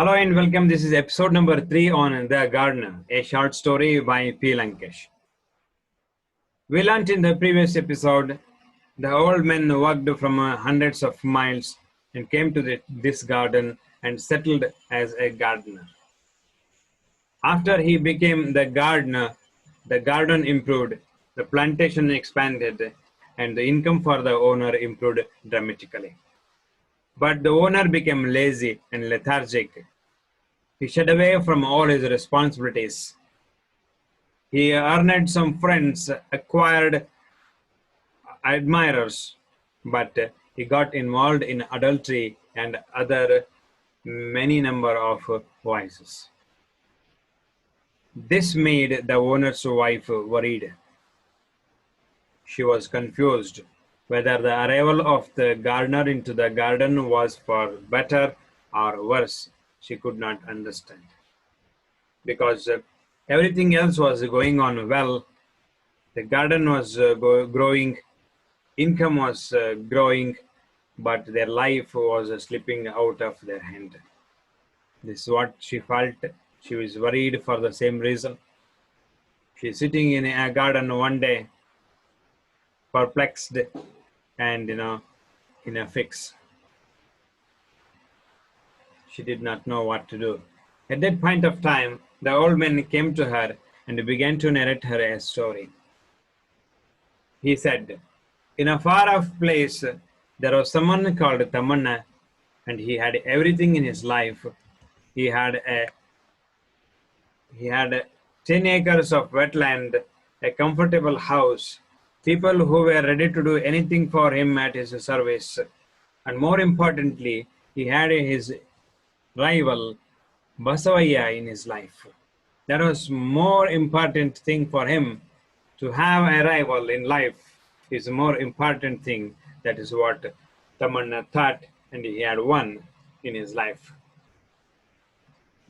Hello and welcome. This is episode number 3 on The Gardener, a short story by P. Lankesh. We learnt in the previous episode the old man walked from hundreds of miles and came to this garden and settled as a gardener. After he became the gardener, the garden improved, the plantation expanded, and the income for the owner improved dramatically. But the owner became lazy and lethargic. He shed away from all his responsibilities. He earned some friends, acquired admirers, but he got involved in adultery and other many number of vices. This made the owner's wife worried. She was confused whether the arrival of the gardener into the garden was for better or worse. She could not understand. Because everything else was going on well, the garden was growing, income was growing, but their life was slipping out of their hand. This is what she felt. She was worried for the same reason. She's sitting in a garden one day, perplexed and in a fix. She did not know what to do. At that point of time, the old man came to her and began to narrate her a story. He said, in a far-off place, there was someone called Tamanna, and he had everything in his life. He had 10 acres of wetland, a comfortable house, people who were ready to do anything for him at his service, and more importantly, he had his rival Basavaya in his life. That was more important thing for him. To have a rival in life is a more important thing. That is what Tamanna thought, and he had one in his life.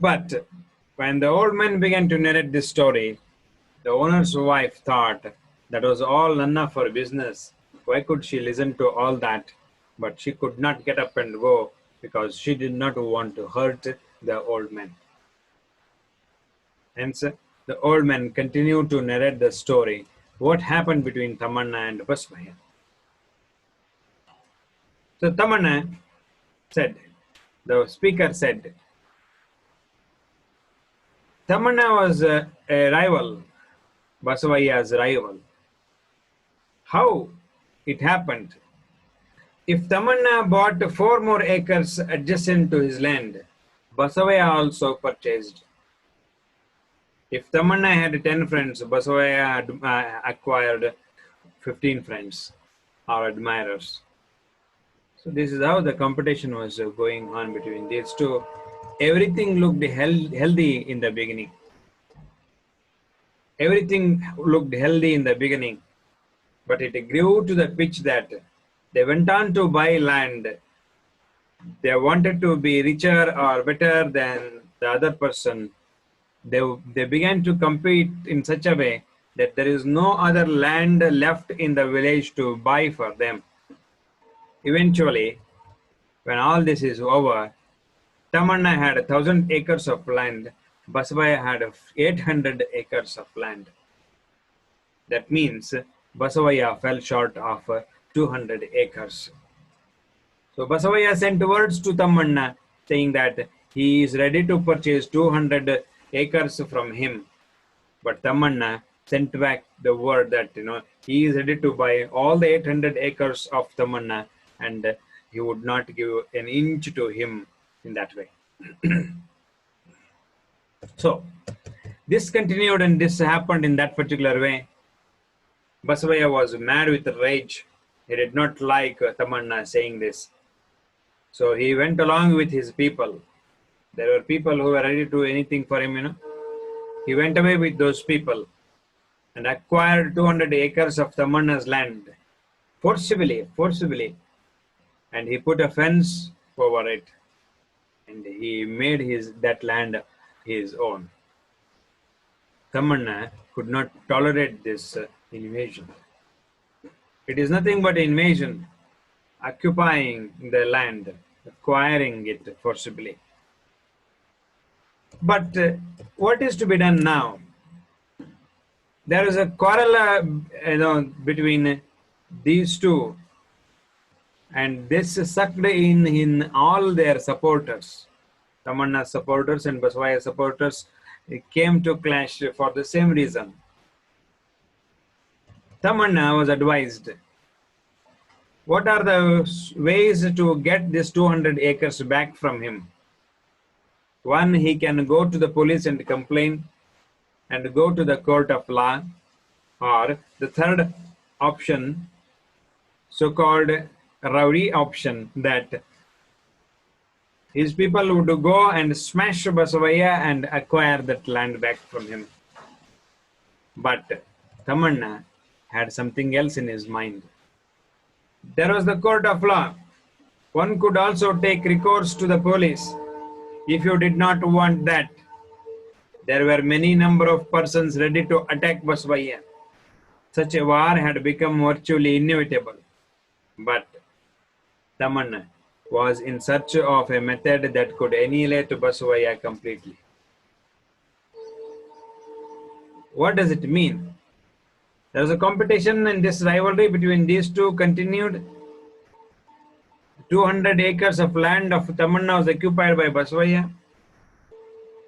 But when the old man began to narrate this story, the owner's wife thought that was all none of her business. Why could she listen to all that? But she could not get up and go because she did not want to hurt the old man. Hence, the old man continued to narrate the story, what happened between Tamanna and Basavaya. So Tamanna said, the speaker said, Tamanna was a rival, Basavaya's rival. How it happened? If Tamanna bought 4 more acres adjacent to his land, Basavaya also purchased. If Tamanna had 10 friends, Basavaya acquired 15 friends or admirers. So this is how the competition was going on between these two. Everything looked healthy in the beginning. Everything looked healthy in the beginning, but it grew to the pitch that they went on to buy land. They wanted to be richer or better than the other person. They began to compete in such a way that there is no other land left in the village to buy for them. Eventually, when all this is over, Tamanna had 1,000 acres of land. Basavaya had 800 acres of land. That means Basavaya fell short of 200 acres. So Basavaya sent words to Tamanna saying that he is ready to purchase 200 acres from him. But Tamanna sent back the word that he is ready to buy all the 800 acres of Tamanna, and he would not give an inch to him in that way. So this continued and this happened in that particular way. Basavaya was mad with rage. He did not like Tamanna saying this. So he went along with his people. There were people who were ready to do anything for him, He went away with those people and acquired 200 acres of Tamanna's land forcibly. And he put a fence over it. And he made that land his own. Tamanna could not tolerate this invasion. It is nothing but invasion, occupying the land, acquiring it forcibly. But what is to be done now? There is a quarrel between these two, and this sucked in all their supporters. Tamanna supporters and Basavaya supporters came to clash for the same reason. Tamanna was advised, what are the ways to get this 200 acres back from him? One, he can go to the police and complain and go to the court of law, or the third option, so-called rowdy option, that his people would go and smash Basavaya and acquire that land back from him. But Tamanna had something else in his mind. There was the court of law. One could also take recourse to the police if you did not want that. There were many number of persons ready to attack Basavaya. Such a war had become virtually inevitable. But Tamanna was in search of a method that could annihilate Basavaya completely. What does it mean? There was a competition, and this rivalry between these two continued. 200 acres of land of Tamanna was occupied by Basavaya.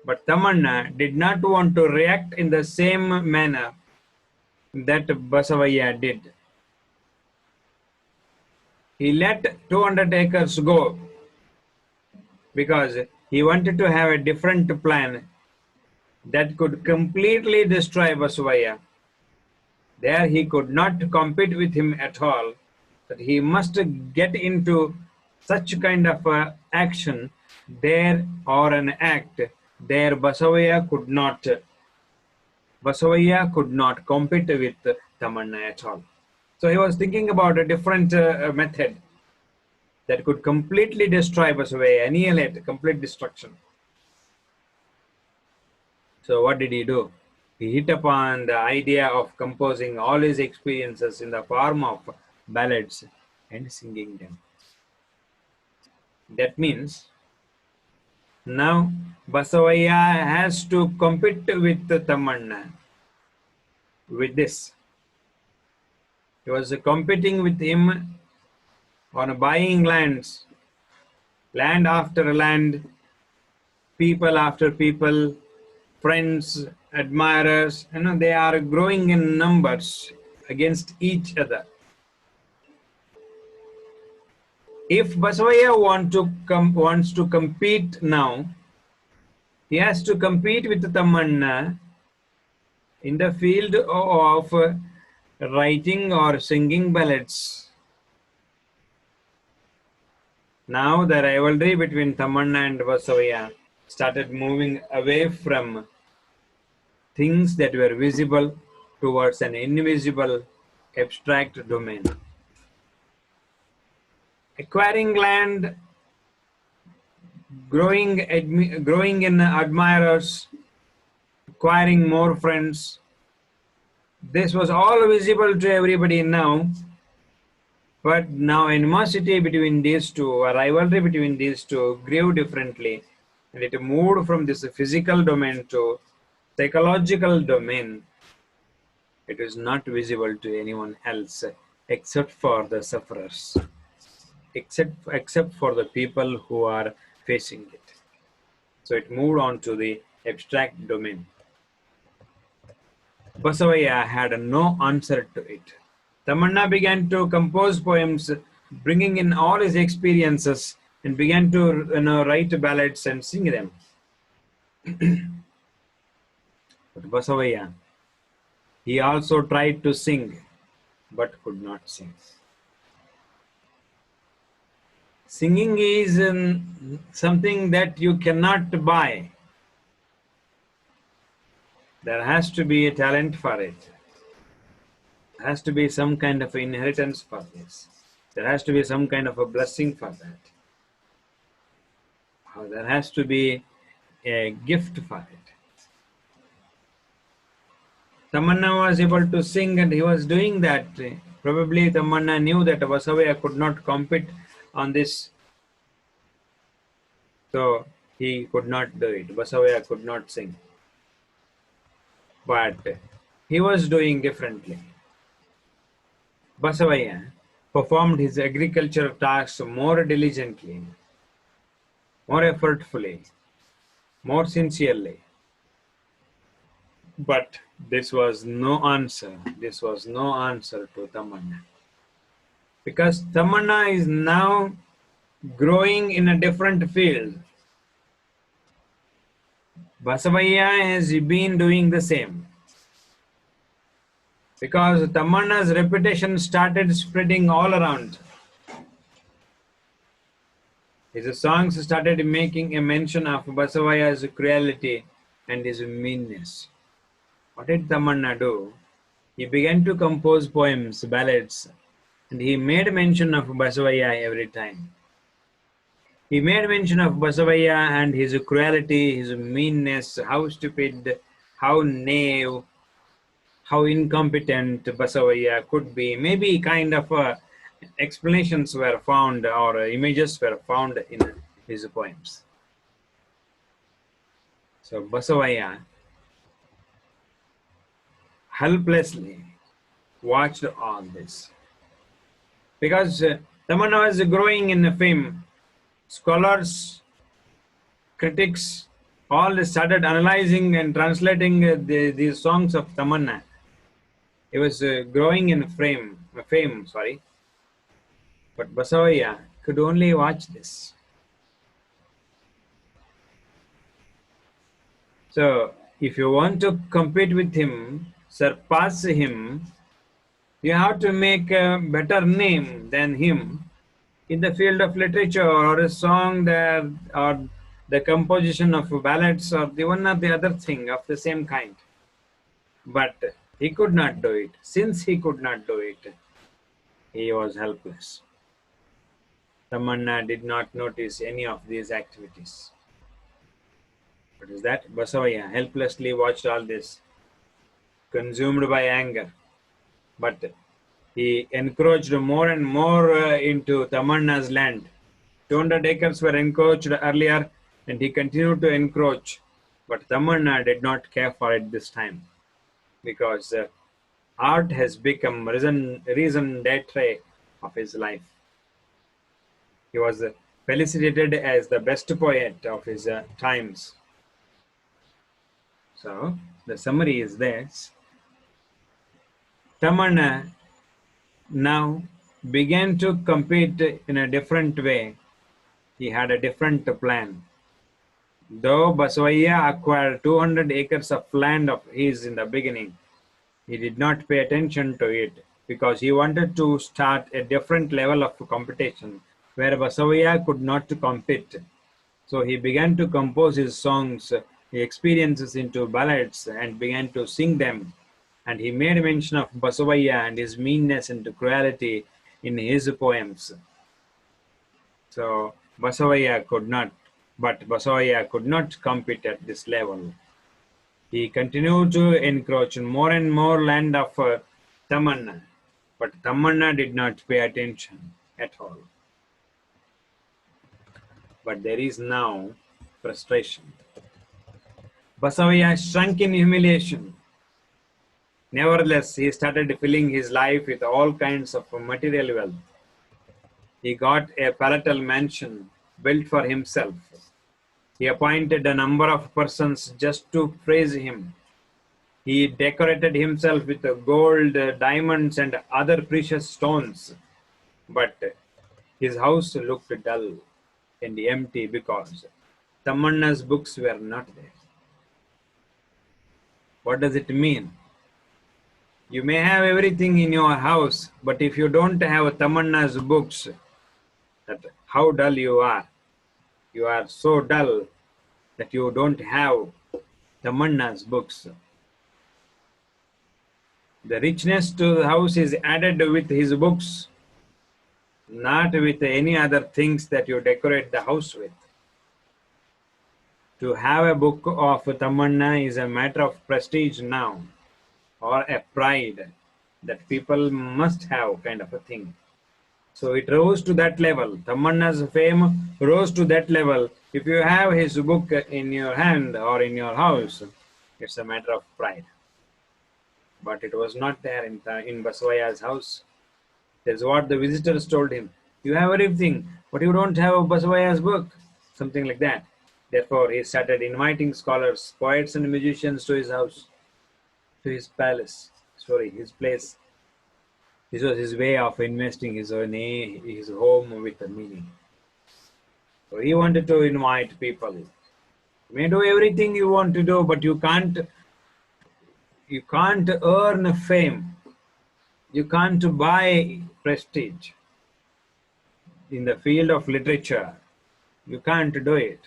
But Tamanna did not want to react in the same manner that Basavaya did. He let 200 acres go because he wanted to have a different plan that could completely destroy Basavaya. There he could not compete with him at all, but he must get into such kind of action there, or an act there Basavaya could not compete with Tamanna at all. So he was thinking about a different method that could completely destroy Basavaya, annihilate, complete destruction. So what did he do? He hit upon the idea of composing all his experiences in the form of ballads and singing them. That means now Basavaya has to compete with Tamanna with this. He was competing with him on buying lands, land after land, people after people, friends, admirers. They are growing in numbers against each other. If Basavaya wants to compete now, he has to compete with Tamanna in the field of writing or singing ballads. Now the rivalry between Tamanna and Basavaya started moving away from things that were visible towards an invisible, abstract domain. Acquiring land, growing in admirers, acquiring more friends. This was all visible to everybody now, but now animosity between these two, a rivalry between these two, grew differently, and it moved from this physical domain to psychological domain. It is not visible to anyone else except for the sufferers, except for the people who are facing it. So it moved on to the abstract domain. Basavaya had no answer to it. Tamanna began to compose poems, bringing in all his experiences, and began to write ballads and sing them. But Basavaya, he also tried to sing, but could not sing. Singing is something that you cannot buy. There has to be a talent for it. There has to be some kind of inheritance for this. There has to be some kind of a blessing for that. There has to be a gift for it. Tamanna was able to sing, and he was doing that. Probably Tamanna knew that Basavaya could not compete on this. So he could not do it. Basavaya could not sing. But he was doing differently. Basavaya performed his agricultural tasks more diligently, more effortfully, more sincerely. But this was no answer. This was no answer to Tamanna. Because Tamanna is now growing in a different field. Basavaya has been doing the same. Because Tamanna's reputation started spreading all around. His songs started making a mention of Basavaya's cruelty and his meanness. What did Tamanna do? He began to compose poems, ballads, and he made mention of Basavaya every time. He made mention of Basavaya and his cruelty, his meanness, how stupid, how naive, how incompetent Basavaya could be. Maybe kind of explanations were found or images were found in his poems. So Basavaya helplessly watched all this. Because Tamanna was growing in fame, scholars, critics, all started analyzing and translating these songs of Tamanna. It was growing in fame, sorry. But Basavaya could only watch this. So, if you want to compete with him, surpass him, you have to make a better name than him in the field of literature or a song that, or the composition of ballads or the one or the other thing of the same kind. But he could not do it. Since he could not do it, he was helpless. Tamanna did not notice any of these activities. What is that? Basavaya helplessly watched all this, consumed by anger. But he encroached more and more into Tamanna's land. 200 acres were encroached earlier, and he continued to encroach. But Tamanna did not care for it this time, because art has become reason d'etre of his life. He was felicitated as the best poet of his times. So the summary is this. Tamanna now began to compete in a different way. He had a different plan. Though Basavaya acquired 200 acres of land of his in the beginning, he did not pay attention to it because he wanted to start a different level of competition where Basavaya could not compete. So he began to compose his songs, his experiences into ballads and began to sing them. And he made mention of Basavaya and his meanness and cruelty in his poems. So Basavaya could not compete at this level. He continued to encroach more and more land of Tamanna, but Tamanna did not pay attention at all. But there is now frustration. Basavaya shrunk in humiliation. Nevertheless, he started filling his life with all kinds of material wealth. He got a palatal mansion built for himself. He appointed a number of persons just to praise him. He decorated himself with gold, diamonds, and other precious stones. But his house looked dull and empty because Tamanna's books were not there. What does it mean? You may have everything in your house, but if you don't have Tamanna's books, that how dull you are. You are so dull that you don't have Tamanna's books. The richness to the house is added with his books, not with any other things that you decorate the house with. To have a book of Tamanna is a matter of prestige now, or a pride that people must have, kind of a thing. So it rose to that level. Tamanna's fame rose to that level If you have his book in your hand or in your house, it's a matter of pride. But it was not there in Basavaya's house. That's what the visitors told him. You have everything, but you don't have Basavaya's book. Something like that. Therefore, he started inviting scholars, poets, and musicians to his house, to his palace. Sorry, his place. This was his way of investing his home with a meaning. So he wanted to invite people. You may do everything you want to do, but you can't earn fame. You can't buy prestige in the field of literature. You can't do it.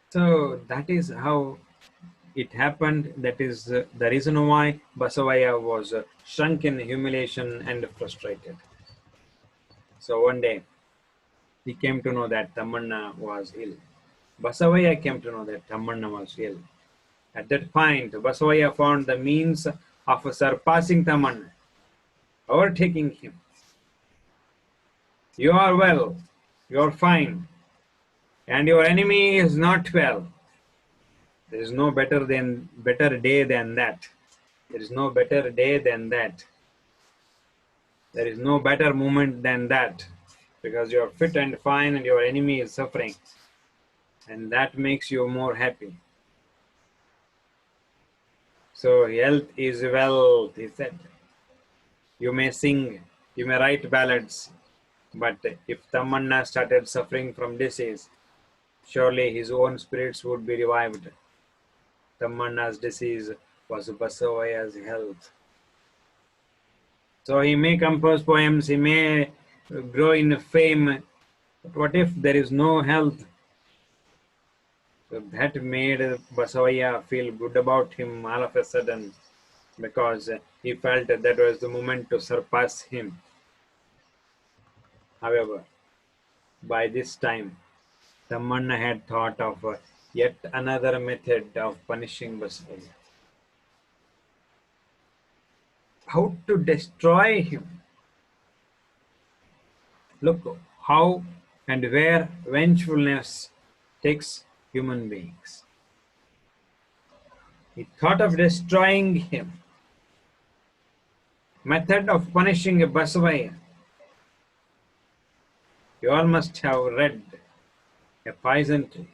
So that is how it happened. That is the reason why Basavaya was sunk in humiliation and frustrated. So one day, he came to know that Tamanna was ill. Basavaya came to know that Tamanna was ill. At that point, Basavaya found the means of surpassing Tamanna, overtaking him. You are well, you are fine, and your enemy is not well. There is no better day than that. There is no better day than that. There is no better moment than that, because you are fit and fine and your enemy is suffering, and that makes you more happy. So health is wealth, he said. You may sing, you may write ballads, but if Tamanna started suffering from disease, surely his own spirits would be revived. Tamanna's disease was Basavaya's health. So he may compose poems, he may grow in fame, but what if there is no health? So that made Basavaya feel good about him all of a sudden, because he felt that was the moment to surpass him. However, by this time, Tamanna had thought of yet another method of punishing Basavaya. How to destroy him. Look how and where vengefulness takes human beings. He thought of destroying him. Method of punishing Basavaya. You all must have read A Poison Tree.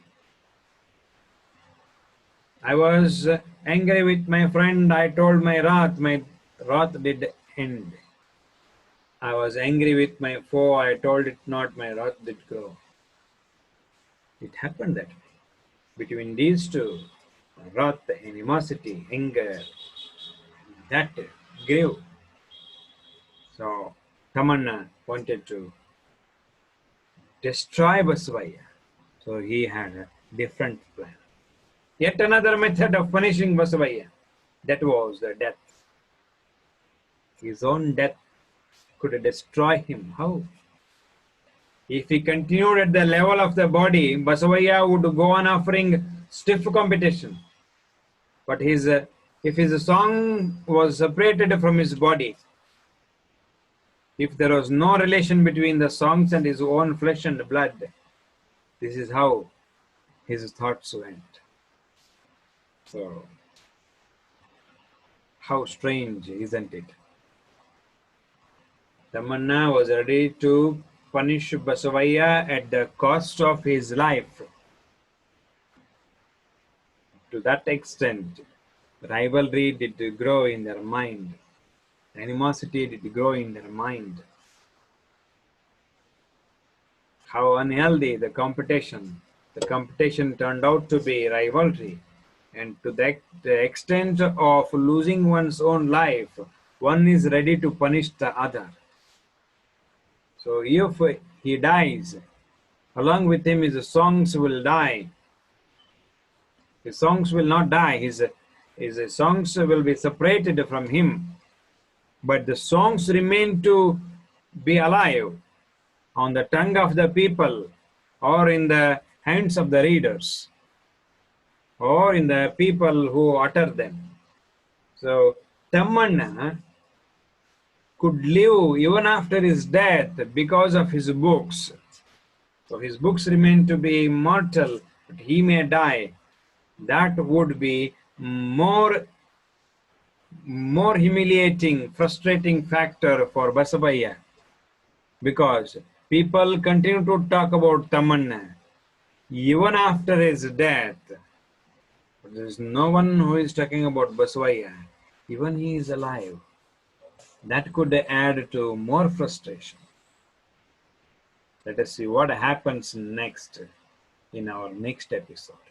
I was angry with my friend. I told my wrath did end. I was angry with my foe. I told it not, my wrath did grow. It happened that way. Between these two, wrath, animosity, anger, that grew. So Tamanna wanted to destroy Basavaya. So he had a different plan. Yet another method of punishing Basavaya. That was the death. His own death could destroy him. How? If he continued at the level of the body, Basavaya would go on offering stiff competition. But if his song was separated from his body, if there was no relation between the songs and his own flesh and blood, this is how his thoughts went. So, how strange, isn't it? Tamanna was ready to punish Basavaya at the cost of his life. To that extent, rivalry did grow in their mind. Animosity did grow in their mind. How unhealthy the competition. The competition turned out to be rivalry. And to the extent of losing one's own life, one is ready to punish the other. So if he dies, along with him his songs will die. His songs will not die. His songs will be separated from him. But the songs remain to be alive on the tongue of the people, or in the hands of the readers, or in the people who utter them. So Tamanna could live even after his death because of his books. So his books remain to be immortal, but he may die. That would be more humiliating, frustrating factor for Basavaya, because people continue to talk about Tamanna even after his death. But there is no one who is talking about Basavaya, even he is alive. That could add to more frustration. Let us see what happens next in our next episode.